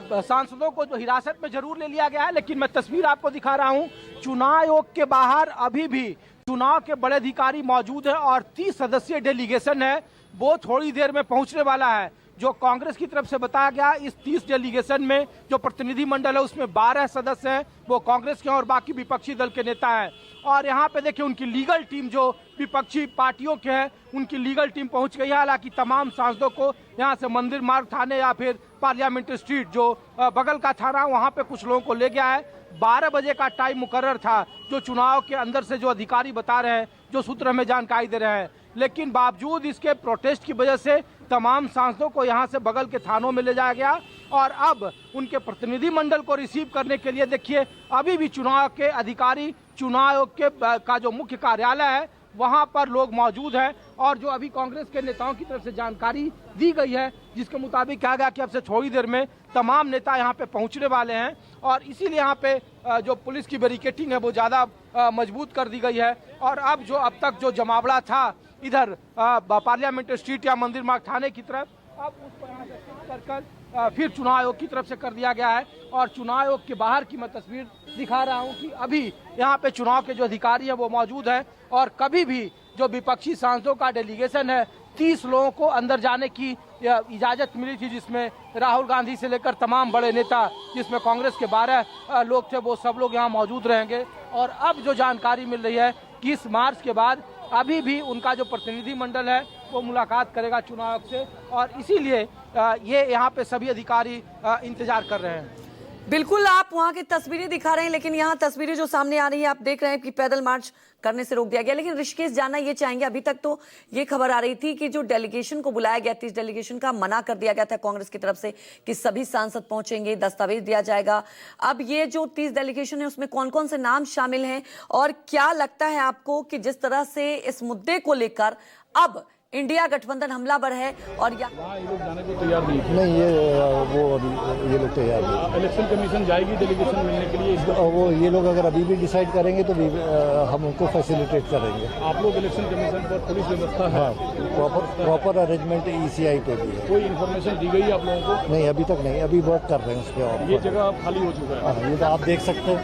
सांसदों को जो हिरासत में जरूर ले लिया गया है, लेकिन मैं तस्वीर आपको दिखा रहा हूं। चुनाव आयोग के बाहर अभी भी चुनाव के बड़े अधिकारी मौजूद हैं और 30 सदस्यीय डेलीगेशन है, वो थोड़ी देर में पहुंचने वाला है। जो कांग्रेस की तरफ से बताया गया, इस 30 डेलीगेशन में जो प्रतिनिधि मंडल है उसमें 12 सदस्य हैं, वो कांग्रेस के हैं और बाकी विपक्षी दल के नेता हैं। और यहाँ पे देखिए उनकी लीगल टीम जो विपक्षी पार्टियों के हैं, उनकी लीगल टीम पहुंच गई है। हालांकि तमाम सांसदों को यहाँ से मंदिर मार्ग थाने या फिर पार्लियामेंट स्ट्रीट जो बगल का थाना, वहाँ पे कुछ लोगों को ले गया है। 12 बजे का टाइम मुकर्रर था, जो चुनाव के अंदर से जो अधिकारी बता रहे हैं, जो सूत्र हमें जानकारी दे रहे हैं। लेकिन बावजूद इसके प्रोटेस्ट की वजह से तमाम सांसदों को यहां से बगल के थानों में ले जाया गया और अब उनके प्रतिनिधि मंडल को रिसीव करने के लिए देखिए अभी भी चुनाव के अधिकारी, चुनाव आयोग के का जो मुख्य कार्यालय है वहां पर लोग मौजूद हैं। और जो अभी कांग्रेस के नेताओं की तरफ से जानकारी दी गई है, जिसके मुताबिक कहा गया कि अब से थोड़ी देर में तमाम नेता यहां पे पहुंचने वाले हैं और इसीलिए यहां पे जो पुलिस की बैरिकेडिंग है वो ज़्यादा मजबूत कर दी गई है। और अब तक जो जमावड़ा था इधर पार्लियामेंट स्ट्रीट या मंदिर मार्ग थाने की तरफ, अब उसको यहाँ से शिफ्ट कर फिर चुनाव आयोग की तरफ से कर दिया गया है। और चुनाव आयोग के बाहर की मैं तस्वीर दिखा रहा हूँ कि अभी यहाँ पे चुनाव के जो अधिकारी हैं वो मौजूद हैं और कभी भी जो विपक्षी सांसदों का डेलीगेशन है 30 लोगों को अंदर जाने की इजाजत मिली थी, जिसमें राहुल गांधी से लेकर तमाम बड़े नेता, जिसमें कांग्रेस के 12 लोग थे, वो सब लोग यहाँ मौजूद रहेंगे। और अब जो जानकारी मिल रही है कि इस मार्च के बाद अभी भी उनका जो प्रतिनिधि मंडल है वो मुलाकात करेगा चुनाव आयोग से और इसीलिए ये यहाँ पे सभी अधिकारी इंतजार कर रहे हैं। बिल्कुल, आप वहां की तस्वीरें दिखा रहे हैं, लेकिन यहाँ तस्वीरें जो सामने आ रही है आप देख रहे हैं कि पैदल मार्च करने से रोक दिया गया। लेकिन ऋषिकेश, जानना ये चाहेंगे, अभी तक तो ये खबर आ रही थी कि जो डेलीगेशन को बुलाया गया, 30 डेलीगेशन का मना कर दिया गया था कांग्रेस की तरफ से कि सभी सांसद पहुंचेंगे, दस्तावेज दिया जाएगा। अब ये जो 30 डेलीगेशन है उसमें कौन कौन से नाम शामिल हैं और क्या लगता है आपको कि जिस तरह से इस मुद्दे को लेकर अब इंडिया गठबंधन हमलावर है और ये लोग जाने को तैयार नहीं, ये लोग तैयार नहीं। इलेक्शन कमीशन जाएगी डेलीगेशन मिलने के लिए, वो ये लोग अगर अभी भी डिसाइड करेंगे तो हम उनको फैसिलिटेट करेंगे। आप लोग इलेक्शन कमीशन पर पुलिस व्यवस्था है? हाँ, प्रॉपर अरेंजमेंट ECI पे भी है। कोई इन्फॉर्मेशन दी गई है आप लोगों को? नहीं, अभी तक नहीं, अभी वर्क कर रहे हैं उस पर। ये जगह अब खाली हो चुका है, ये तो आप देख सकते हैं।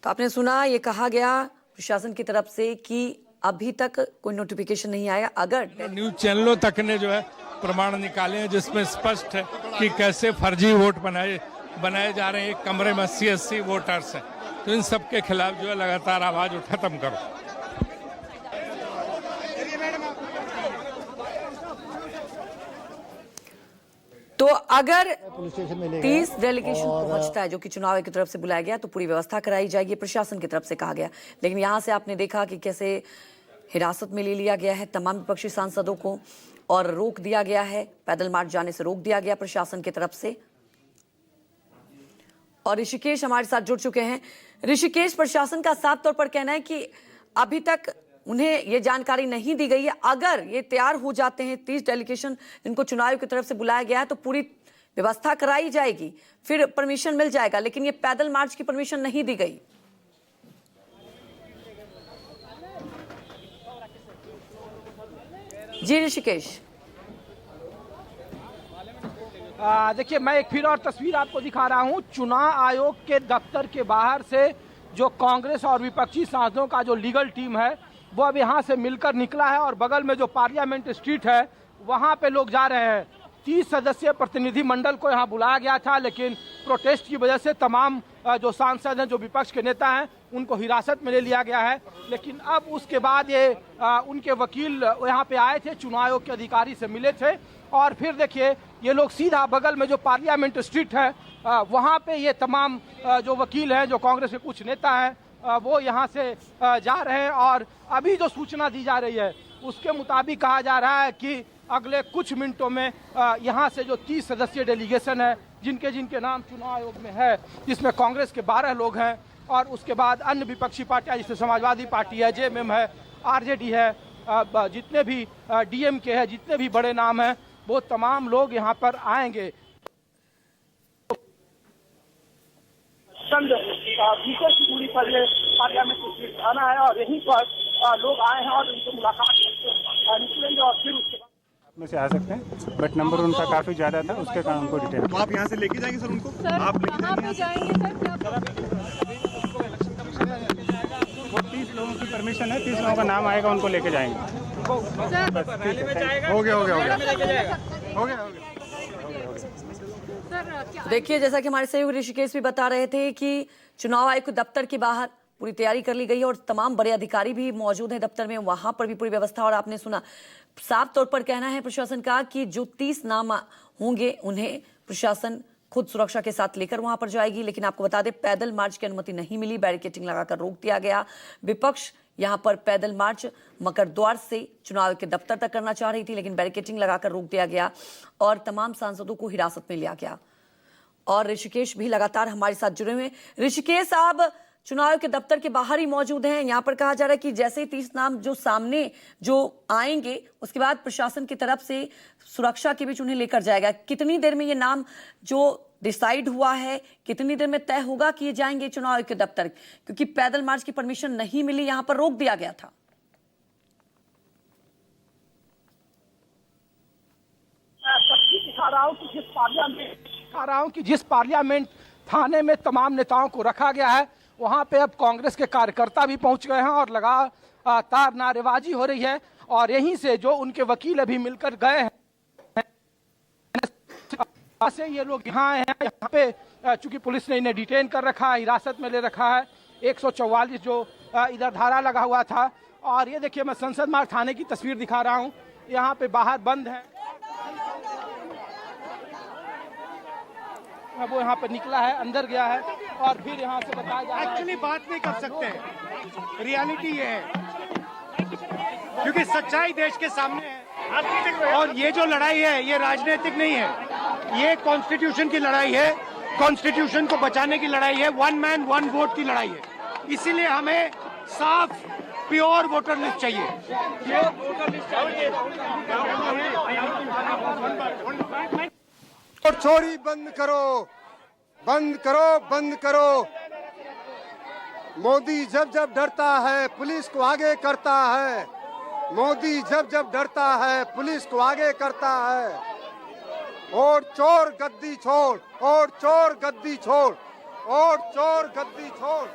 तो आपने सुना, ये कहा गया प्रशासन की तरफ से कि अभी तक कोई नोटिफिकेशन नहीं आया। अगर न्यूज चैनलों तक ने जो है प्रमाण निकाले हैं जिसमें स्पष्ट है कि कैसे फर्जी वोट बनाए जा रहे हैं। एक कमरे में 80 वोटर्स हैं, तो इन सब के खिलाफ जो है लगातार आवाज खत्म करो। तो अगर 30 डेलीगेशन पहुंचता है जो कि चुनाव आयोग की तरफ से बुलाया गया, तो पूरी व्यवस्था कराई जाएगी, प्रशासन की तरफ से कहा गया। लेकिन यहां से आपने देखा कि कैसे हिरासत में ले लिया गया है तमाम विपक्षी सांसदों को और रोक दिया गया है, पैदल मार्च जाने से रोक दिया गया प्रशासन की तरफ से। और ऋषिकेश हमारे साथ जुड़ चुके हैं। ऋषिकेश, प्रशासन का साफ तौर पर कहना है कि अभी तक उन्हें ये जानकारी नहीं दी गई है। अगर ये तैयार हो जाते हैं 30 डेलीगेशन जिनको चुनाव आयोग की तरफ से बुलाया गया है, तो पूरी व्यवस्था कराई जाएगी, फिर परमिशन मिल जाएगा। लेकिन ये पैदल मार्च की परमिशन नहीं दी गई। जी ऋषिकेश, देखिए मैं एक फिर और तस्वीर आपको दिखा रहा हूं। चुनाव आयोग के दफ्तर के बाहर से जो कांग्रेस और विपक्षी सांसदों का जो लीगल टीम है वो अब यहाँ से मिलकर निकला है और बगल में जो पार्लियामेंट स्ट्रीट है वहाँ पे लोग जा रहे हैं। 30 सदस्यीय प्रतिनिधि मंडल को यहाँ बुलाया गया था, लेकिन प्रोटेस्ट की वजह से तमाम जो सांसद हैं, जो विपक्ष के नेता हैं, उनको हिरासत में ले लिया गया है। लेकिन अब उसके बाद ये उनके वकील यहाँ पे आए थे, चुनाव आयोग के अधिकारी से मिले थे और फिर देखिए ये लोग सीधा बगल में जो पार्लियामेंट स्ट्रीट है वहाँ पे ये तमाम जो वकील हैं, जो कांग्रेस के कुछ नेता हैं, वो यहाँ से जा रहे हैं। और अभी जो सूचना दी जा रही है उसके मुताबिक कहा जा रहा है कि अगले कुछ मिनटों में यहाँ से जो 30 सदस्यीय डेलीगेशन है, जिनके नाम चुनाव आयोग में है, जिसमें कांग्रेस के 12 लोग हैं और उसके बाद अन्य विपक्षी पार्टियाँ, जैसे समाजवादी पार्टी है, JMM है, RJD है, जितने भी DMK है, जितने भी बड़े नाम हैं, वो तमाम लोग यहाँ पर आएंगे। मीटर की दूरी पर ये पार्लियामेंट स्ट्रीट थाना है और यहीं पर लोग आए हैं और उनसे मुलाकात करके निकलेंगे और फिर उसके बाद में से आ सकते हैं, बट नंबर उनका काफ़ी ज़्यादा था, उसके कारण उनको डिटेन। तो आप यहाँ से लेके जाएंगे सर उनको? आप कहाँ पे जाएंगे सर? क्या 30 लोगों की परमिशन है, 30 लोगों का नाम आएगा, उनको लेके जाएंगे। हो गया। देखिए, जैसा कि हमारे सहयोगी ऋषिकेश भी बता रहे थे कि चुनाव आयोग के दफ्तर के बाहर पूरी तैयारी कर ली गई है और तमाम बड़े अधिकारी भी मौजूद हैं दफ्तर में, वहां पर भी पूरी व्यवस्था। और आपने सुना, साफ तौर पर कहना है प्रशासन का कि जो 30 नाम होंगे उन्हें प्रशासन खुद सुरक्षा के साथ लेकर वहां पर जाएगी। लेकिन आपको बता दें, पैदल मार्च की अनुमति नहीं मिली, बैरिकेटिंग लगाकर रोक दिया गया। विपक्ष यहां पर पैदल मार्च मकर द्वार से चुनाव के दफ्तर तक करना चाह रही थी, लेकिन बैरिकेटिंग लगाकर रोक दिया गया और तमाम सांसदों को हिरासत में लिया गया। और ऋषिकेश भी लगातार हमारे साथ जुड़े हुए। ऋषिकेश साहब चुनाव के दफ्तर के बाहर ही मौजूद हैं। यहाँ पर कहा जा रहा है कि जैसे 30 नाम जो सामने जो आएंगे, उसके बाद प्रशासन की तरफ से सुरक्षा के बीच उन्हें लेकर जाएगा। कितनी देर में ये नाम जो डिसाइड हुआ है, कितनी देर में तय होगा कि ये जाएंगे चुनाव के दफ्तर? क्योंकि पैदल मार्च की परमिशन नहीं मिली, यहाँ पर रोक दिया गया था। दिखा रहा हूं कि जिस पार्लियामेंट थाने में तमाम नेताओं को रखा गया है, वहां पे अब कांग्रेस के कार्यकर्ता भी पहुंच गए हैं और लगातार नारेबाजी हो रही है। और यहीं से जो उनके वकील अभी मिलकर गए हैं, से ये लोग यहाँ आए हैं। यहाँ पे चूंकि पुलिस ने इन्हें डिटेन कर रखा है, हिरासत में ले रखा है। 144 जो इधर धारा लगा हुआ था। और ये देखिए, मैं संसद मार्ग थाने की तस्वीर दिखा रहा हूँ। यहाँ पे बाहर बंद है, वो यहाँ पे निकला है, अंदर गया है और फिर यहाँ से बताया जा रहा है। एक्चुअली बात नहीं कर सकते, रियलिटी ये है, क्योंकि सच्चाई देश के सामने है। और ये जो लड़ाई है, ये राजनीतिक नहीं है, ये कॉन्स्टिट्यूशन की लड़ाई है, कॉन्स्टिट्यूशन को बचाने की लड़ाई है, 1 मैन 1 वोट की लड़ाई है। इसीलिए हमें साफ प्योर वोटर लिस्ट चाहिए। और चोरी बंद करो, बंद करो, बंद करो। मोदी जब जब डरता है पुलिस को आगे करता है। मोदी जब जब डरता है पुलिस को आगे करता है। और चोर गद्दी छोड़, और चोर गद्दी छोड़, और चोर गद्दी छोड़।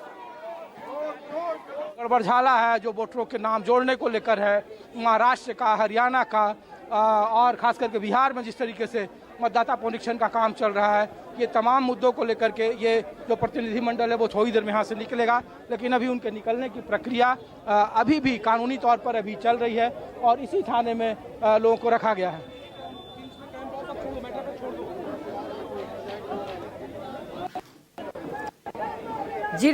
गड़बड़झाला है जो वोटरों के नाम जोड़ने को लेकर है, महाराष्ट्र का, हरियाणा का और खास करके बिहार में जिस तरीके से मतदाता पुनरीक्षण का काम चल रहा है, ये तमाम मुद्दों को लेकर के ये जो प्रतिनिधिमंडल है वो थोड़ी देर में यहाँ से निकलेगा। लेकिन अभी उनके निकलने की प्रक्रिया अभी भी कानूनी तौर पर अभी चल रही है और इसी थाने में लोगों को रखा गया है। जी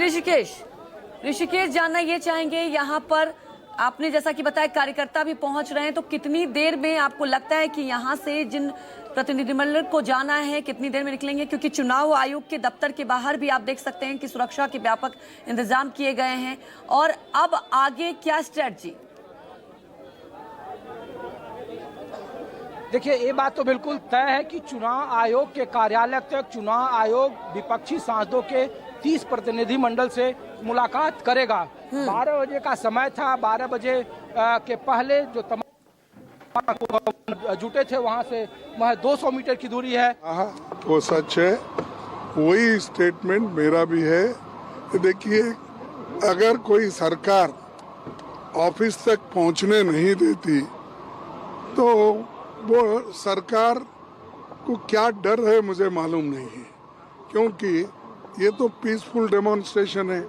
ऋषिकेश जानना ये चाहेंगे, यहाँ पर आपने जैसा कि बताया कार्यकर्ता भी पहुंच रहे हैं, तो कितनी देर में आपको लगता है कि यहाँ से जिन प्रतिनिधिमंडल को जाना है कितनी देर में निकलेंगे? क्योंकि चुनाव आयोग के दफ्तर के बाहर भी आप देख सकते हैं कि सुरक्षा के व्यापक इंतजाम किए गए हैं। और अब आगे क्या स्ट्रेटजी? देखिए, ये बात तो बिल्कुल तय है कि चुनाव आयोग के कार्यालय तक चुनाव आयोग विपक्षी सांसदों के 30 प्रतिनिधिमंडल से मुलाकात करेगा। 12 बजे का समय था, 12 बजे के पहले जो तमाम जुटे थे वहां से महज 200 मीटर की दूरी है। वो सच है, वही स्टेटमेंट मेरा भी है। देखिए, अगर कोई सरकार ऑफिस तक पहुंचने नहीं देती तो वो सरकार को क्या डर है मुझे मालूम नहीं है, क्योंकि ये तो पीसफुल डेमोन्स्ट्रेशन है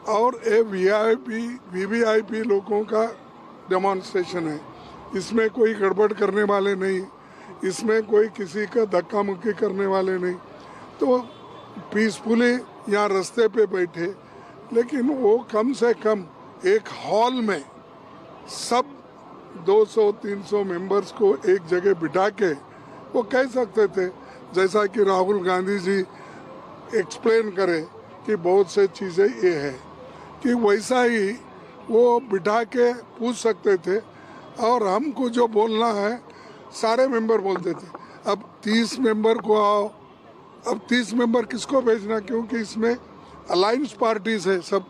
और ये वीवीआईपी लोगों का डेमोन्स्ट्रेशन है। इसमें कोई गड़बड़ करने वाले नहीं, इसमें कोई किसी का धक्का मुक्की करने वाले नहीं, तो पीसफुली यहाँ रास्ते पे बैठे। लेकिन वो कम से कम एक हॉल में सब 200-300 मेंबर्स को एक जगह बिठा के वो कह सकते थे, जैसा कि राहुल गांधी जी एक्सप्लेन करे कि बहुत से चीज़ें ये है, कि वैसा ही वो बिठा के पूछ सकते थे और हमको जो बोलना है सारे मेंबर बोलते थे। अब 30 मेंबर को आओ, अब 30 मेंबर किसको भेजना, क्योंकि इसमें अलायंस पार्टीज है सब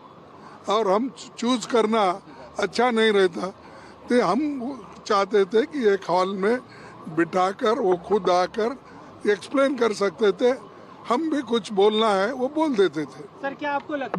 और हम चूज करना अच्छा नहीं रहता। तो हम चाहते थे कि एक हॉल में बिठाकर वो खुद आकर एक्सप्लेन कर सकते थे। हम भी कुछ बोलना है वो बोल देते थे। सर क्या आपको लगता है